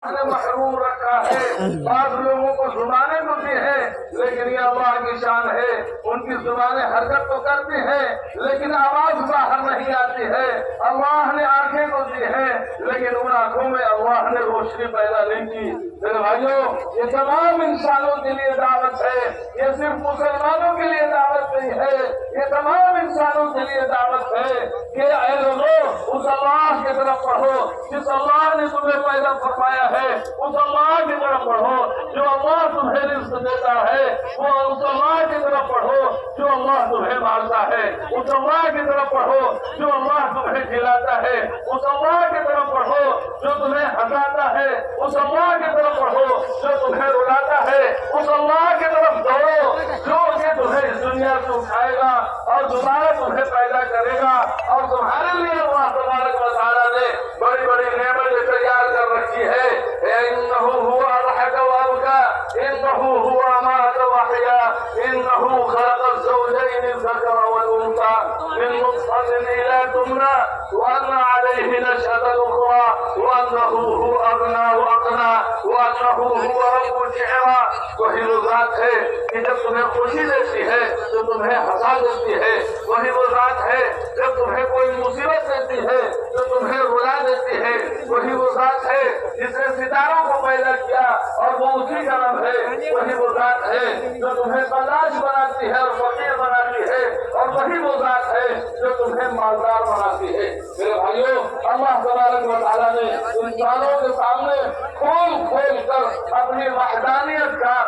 نے محروم رکھا ہے، بعض لوگوں کو زبانیں تو دی ہیں لیکن یہ اللہ کی شان ہے، ان کی زبانیں حرکت تو کرتی ہیں لیکن آواز باہر نہیں آتی ہے۔ اللہ نے آنکھیں تو دی ہیں لیکن ان آنکھوں میں اللہ نے روشنی پیدا نہیں کی۔ میرے بھائیوں، یہ تمام انسانوں کے لیے دعوت ہے، یہ صرف مسلمانوں کے لیے دعوت نہیں ہے، یہ تمام انسانوں کے لیے دعوت ہے کہ اے لوگوں اس اللہ کی طرف پڑھو جس اللہ نے تمہیں پیدا فرمایا ہے، اس اللہ کی طرف پڑھو جو اللہ تمہیں رزق دیتا ہے، وہ اس اللہ کی طرف پڑھو جو اللہ تمہیں مارتا ہے، اس اللہ کی طرف پڑھو جو اللہ تمہیں کھلاتا ہے، اس اللہ کی طرف پڑھو جو تمہیں ہنساتا ہے، اس اللہ کی طرف پڑھو جو تمہیں رلاتا ہے، اس اللہ کی طرف دوڑو جو کہ تمہیں اس دنیا سے اٹھائے گا اور دوبارہ تمہیں پیدا کرے گا، اور تمہارے لیے اللہ تبارک و تعالیٰ نے بڑی بڑی نعمتیں تیار کر رکھی ہے۔ انہ هو اضحک وابکى، انہ هو امات واحیا، انہ خلق الزوجین الذکر والانثى من نطفة اذا تمنى وان علیہ نشأة الاخرى وانہ هو اغنى واقنى وانہ هو رب الشعرى۔ وہی وہ ذات ہے کہ جب تمہیں خوشی دیتی ہے تو تمہیں ہنسا دیتی ہے، وہی وہ ذات ہے جب تمہیں کوئی مصیبت دیتی ہے تو تمہیں رلا دیتی ہے، وہی وہ ذات ہے جس نے ستاروں کو پیدا کیا اور وہ اسی کا رب ہے، وہی وہ ذات ہے جو تمہیں برداشت بناتی ہے اور فقیر بناتی ہے، اور وہی وہ ذات ہے جو تمہیں مالدار بناتی ہے۔ میرے بھائیوں، اللہ تبارک و تعالیٰ نے انسانوں کے سامنے کھول کھول کر اپنی وحدانیت کا،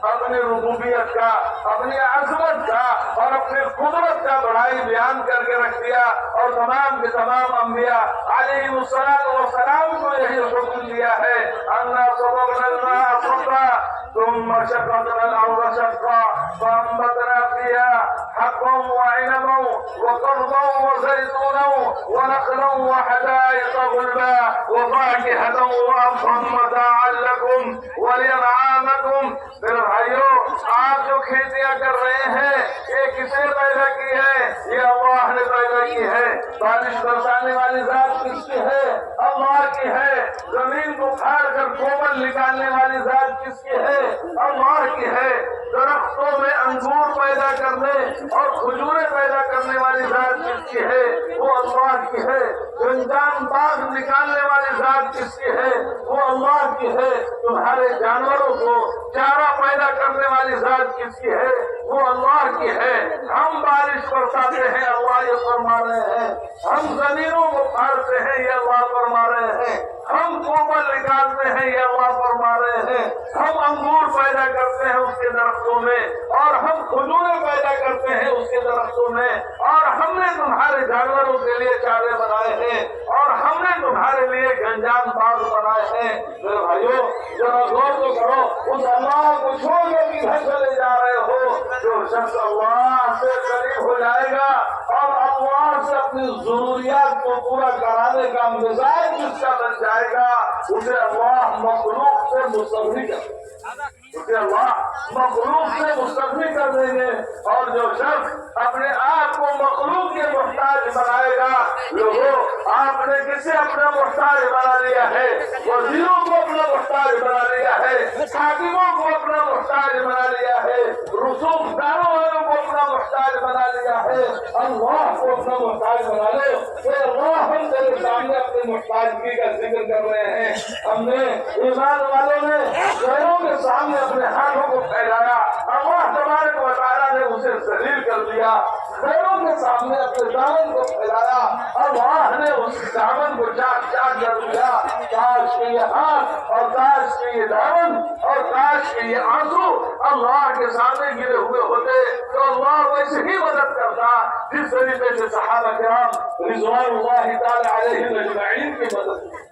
اپنی ربوبیت کا، اپنی عظمت کا اور اپنی قدرت کا بڑائی بیان کر کے رکھ دیا، اور تمام کے تمام انبیاء علیہ السلام کو یہی حکم دیا ہے انا صببنا الماء صبا ثم شققنا الارض شقا فانبتنا فيها حبا وعنبا وقرضا وزيتونا ونخلا وحدائق غلبا وفاكهة وأبا متاعا لكم ولأنعامكم۔ میرے بھائیوں، آپ جو کھیتیاں کر رہے ہیں یہ کس نے پیدا کی ہے؟ یہ اللہ نے پیدا کی ہے۔ بارش برسانے والی ذات کس کی ہے؟ اللہ کی ہے۔ زمین کو پھاڑ کر کومل نکالنے والی ذات کس کی ہے؟ اللہ کی ہے۔ درختوں میں انگور پیدا کرنے اور کھجوریں پیدا کرنے والی ذات کس کی ہے؟ وہ اللہ کی ہے۔ گنجان باغ نکالنے والی ذات کس کی ہے؟ وہ اللہ کی ہے۔ تمہارے جانوروں کو چارہ پیدا کرنے والی ذات کس کی ہے؟ وہ اللہ کی ہے۔ ہم بارش برساتے ہیں، اللہ یہ فرما رہے ہیں۔ ہم زمینوں کو پھاڑتے ہیں، یہ اللہ فرما رہے ہیں۔ ہم کومل نکالتے ہیں، یہ اللہ فرما رہے ہیں۔ ہم انگور پیدا کرتے ہیں اس کے درختوں میں، اور ہم کھجوریں پیدا کرتے ہیں اس کے درختوں میں، اور ہم نے تمہارے جانوروں کے لیے چارے بنائے ہیں، اور ہم نے تمہارے لیے گنجان باغ بنائے ہیں۔ میرے بھائیوں، ذرا غور تو کرو، اس اللہ کو چھوڑ کے کدھر چلے جا رہے ہو؟ جو شخص اللہ سے قریب ہو جائے گا اور اللہ سے اپنی ضروریات کو پورا کرانے کا مزاج جس کا بن جائے گا، اسے اللہ مخلوق سے مستغنی کر دے گا، اسے اللہ مخلوق سے مستغنی کر دیں گے۔ اور جو شخص اپنے آپ کو مخلوق کے محتاج بنائے گا، لوگوں آپ نے کسے اپنا محتاج بنا لیا ہے؟ وزیروں کو اپنا محتاج بنا لیا ہے، حاکموں کو اپنا محتاج بنا لیا ہے، رسوخ داروں والوں کو اپنا محتاج بنا لیا ہے۔ اللہ کو اپنا محتاج بنا لے کہ اللہ ہم تیرے سامنے اپنی محتاجگی کا ذکر کر رہے ہیں۔ ہم نے ایمان والوں نے غیروں کے سامنے اپنے ہاتھوں کو پھیلایا، اللہ تبارک و تعالیٰ نے اسے ذلیل کر دیا۔ غیروں کے سامنے اپنے دامن کو پھیلایا، اللہ نے اس دامن کو چاک چاک کر دیا۔ کاش کے یہ ہاتھ اور کاش کے یہ دامن اور کاش کے یہ آنسو اللہ کے سامنے گرے ہوئے ہوتے تو اللہ ویسے ہی مدد کرتا جس طریقے سے صحابہ کرام رضوان اللہ تعالی علیہم اجمعین کی مدد کی۔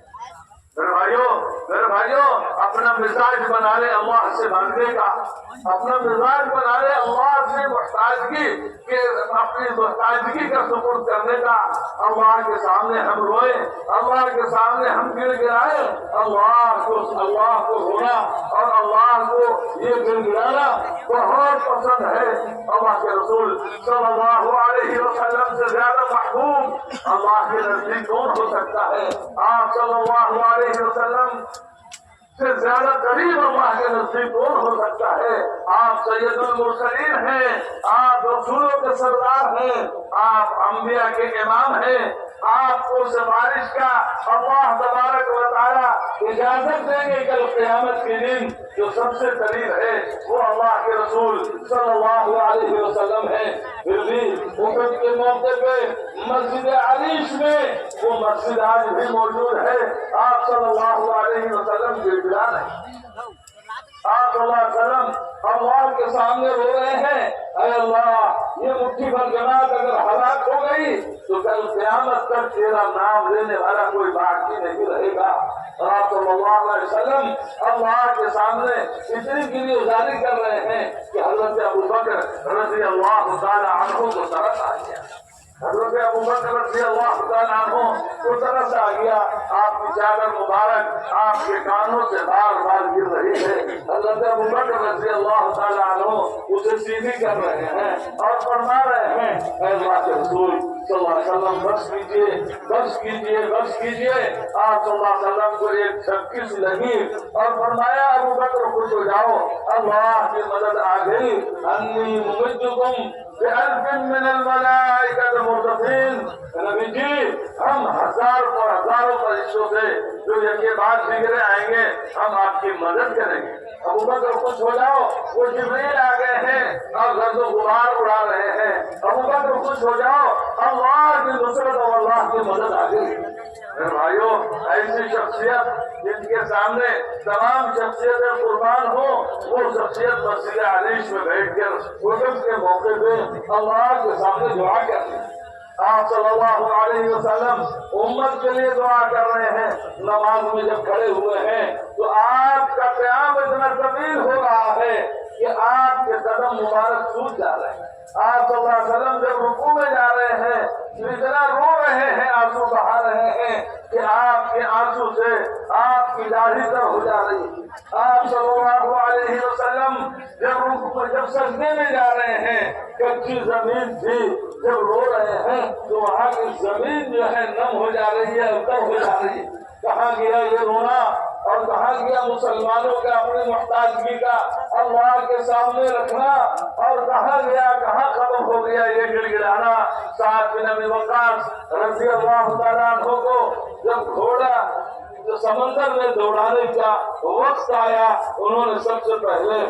میرے بھائیوں، اپنا مزاج بنا لے اللہ سے مانگنے کا، اپنا مزاج بنا لے اللہ سے محتاجگی کے، اپنی محتاجگی کا سپرد کرنے کا۔ اللہ کے سامنے ہم روئیں، اللہ کے سامنے ہم گر گرائیں، اللہ کو رونا اور اللہ کو یہ گر گرانا بہت پسند ہے۔ اللہ کے رسول صلی اللہ علیہ وسلم سے زیادہ محبوب اللہ کے نزدیک کون ہو سکتا ہے؟ آپ صلی اللہ علیہ وسلم سے زیادہ قریب اللہ کے نزدیک کون ہو سکتا ہے؟ آپ سید المرسلین ہیں، آپ رسولوں کے سردار ہیں، آپ انبیاء کے امام ہیں، آپ کو سفارش کا اللہ تبارک و تعالی اجازت دیں گے کل قیامت کے دن جو سب سے قریب ہے وہ اللہ کے رسول صلی اللہ علیہ وسلم ہے۔ پھر بھی احد کے موقع پہ مسجد علیش میں وہ مسجد آج بھی موجود ہے، آپ صلی اللہ علیہ وسلم کے جان ہے۔ آپ صلی اللہ علیہ وسلم اللہ کے سامنے رو رہے ہیں، اے اللہ یہ مٹھی بھر جماعت اگر ہلاک ہو گئی تو کل قیامت تک تیرا نام لینے والا کوئی باقی نہیں رہے گا۔ اور آپ صلی اللہ علیہ وسلم اللہ کے سامنے اتنی گری گزاری کر رہے ہیں کہ حضرت ابوبکر رضی اللہ تعالی عنہ کو ترس آ گیا۔ حضرت ابوبکر رضی اللہ تعالیٰ عنہ کو ترس آ گیا، آپ کی چادر مبارک آپ کے کانوں سے بار بار گر رہی ہے۔ حضرت ابوبکر رضی اللہ تعالیٰ عنہ اسے سیدھی کر رہے ہیں اور فرما رہے ہیں، اے اللہ کے رسول صلی اللہ علیہ وسلم بس کیجیے، بس کیجیے، بس کیجیے۔ آپ صلی اللہ علیہ وسلم کو ایک جھٹکی سی لگی اور فرمایا ابوبکر خوش ہو جاؤ، اللہ کی مدد آ گئی، انی ممدکم بألف من الملائکۃ مردفین۔ نبی جی ہم ہزاروں فرشتوں سے جو یکے بعد دیگرے آئیں گے ہم آپ کی مدد کریں گے۔ ابوبکر خوش ہو جاؤ، وہ جبریل آ گئے ہیں اور گرد و غبار اڑا رہے ہیں۔ ابوبکر خوش ہو جاؤ، اللہ کی نصرت اور اللہ کی مدد آ گئی۔ میرے بھائیو، ایسی شخصیت جن کے سامنے تمام شخصیتیں قربان ہوں، وہ شخصیت مسجد علیش میں بیٹھ کر وقت کے موقع پہ اللہ کے سامنے دعا کرتے ہیں۔ آپ صلی اللہ علیہ وسلم امت کے لیے دعا کر رہے ہیں، نماز میں جب کھڑے ہوئے ہیں تو آپ کا قیام اتنا طویل ہو رہا ہے کہ آپ کے قدم مبارک سوج جا رہے ہیں۔ آپ صلی اللہ علیہ وسلم جب رکوع میں جا رہے ہیں تو اتنا رو رہے ہیں، آنسو بہا رہے ہیں کہ آپ کے آنسو سے آپ کی داڑھی تر ہو جا رہی ہے۔ آپ صلی اللہ علیہ وسلم جب سجدے میں جا رہے ہیں، کچی زمین تھی، جب رو رہے ہیں تو وہاں کی زمین جو ہے نم ہو جا رہی ہے، تر ہو جا رہی ہے۔ کہاں گیا یہ رونا اور کہاں گیا مسلمانوں کا اپنی محتاجگی کا اللہ کے سامنے رکھنا، اور کہاں گیا، کہاں ختم ہو گیا یہ گڑ گڑانا۔ سعد بن ابی وقاص رضی اللہ تعالیٰ عنہ کو جب گھوڑا جو سمندر میں دوڑانے کا وقت آیا، انہوں نے سب سے پہلے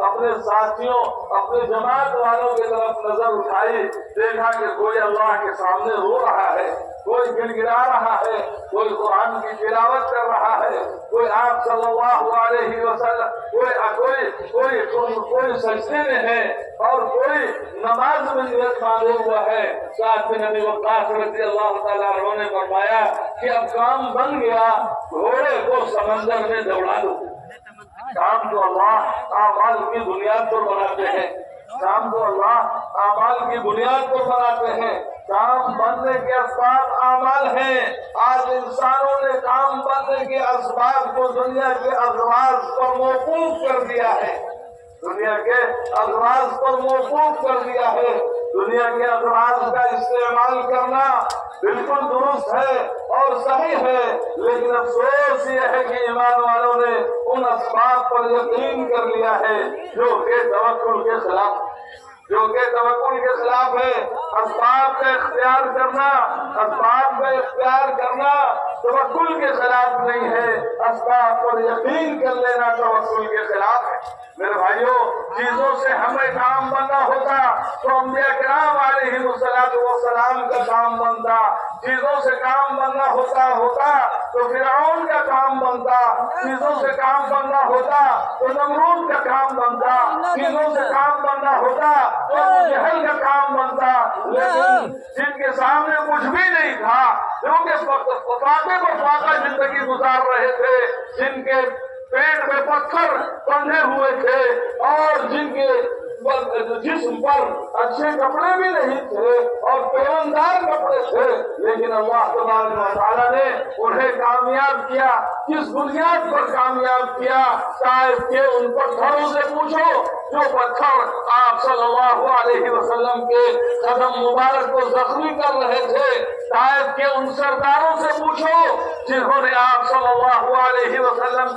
اپنے ساتھیوں، اپنے جماعت والوں کی طرف نظر اٹھائی، دیکھا کہ کوئی اللہ کے سامنے رو رہا ہے، کوئی گڑ گڑا رہا ہے، کوئی قرآن کی تلاوت کر رہا ہے، کوئی آپ صلی اللہ علیہ وسلم کوئی سجدے میں ہے اور کوئی نماز میں نیت باندھے ہوا ہے۔ سعد بن ابی وقاص رضی اللہ تعالیٰ عنہ نے فرمایا کہ اب کام بن گیا، گھوڑے کو سمندر میں دوڑا دو۔ کام تو اللہ اعمال کی بنیاد پر بناتے ہیں، کام تو اللہ اعمال کی بنیاد پر بناتے ہیں۔ کام بننے کے اسباب اعمال ہیں۔ آج انسانوں نے کام بننے کے اسباب کو دنیا کے اغراض پر موقوف کر دیا ہے، دنیا کے اغراض پر موقوف کر دیا ہے۔ دنیا کے اغراض کا استعمال کرنا بالکل درست ہے اور صحیح ہے، لیکن افسوس یہ ہے کہ ایمان والوں نے ان اسباب پر یقین کر لیا ہے جو کہ توکل کے خلاف ہے۔ اسباب کا اختیار کرنا توکل کے خلاف نہیں ہے، اسباب پر یقین کر لینا توکل کے خلاف ہے۔ میرے بھائیوں، چیزوں سے ہمیں کام بننا ہوتا تو انبیاء کرام علیہ السلام کا کام بنتا، چیزوں سے کام بننا ہوتا تو فرعون کا کام بنتا، چیزوں سے کام بننا ہوتا تو نمرود کا کام بنتا، چیزوں سے کام بننا ہوتا تو ابو جہل کا کام بنتا، لیکن جن کے سامنے کچھ بھی نہیں تھا، جو کہ فاقے پر فاقہ زندگی گزار رہے تھے، جن کے پیٹ میں پتھر بندھے ہوئے تھے اور جن کے جسم پر اچھے کپڑے بھی نہیں تھے اور پیوندار کپڑے تھے، لیکن اللہ تبارک و تعالیٰ نے انہیں کامیاب کیا۔ کس بنیاد پر کامیاب کیا؟ شاید کہ ان پتھروں سے پوچھو جو پتھر آپ صلی اللہ علیہ وسلم کے قدم مبارک کو زخمی کر رہے تھے، شاید کہ ان سرداروں سے پوچھو جنہوں نے آپ صلی اللہ علیہ وسلم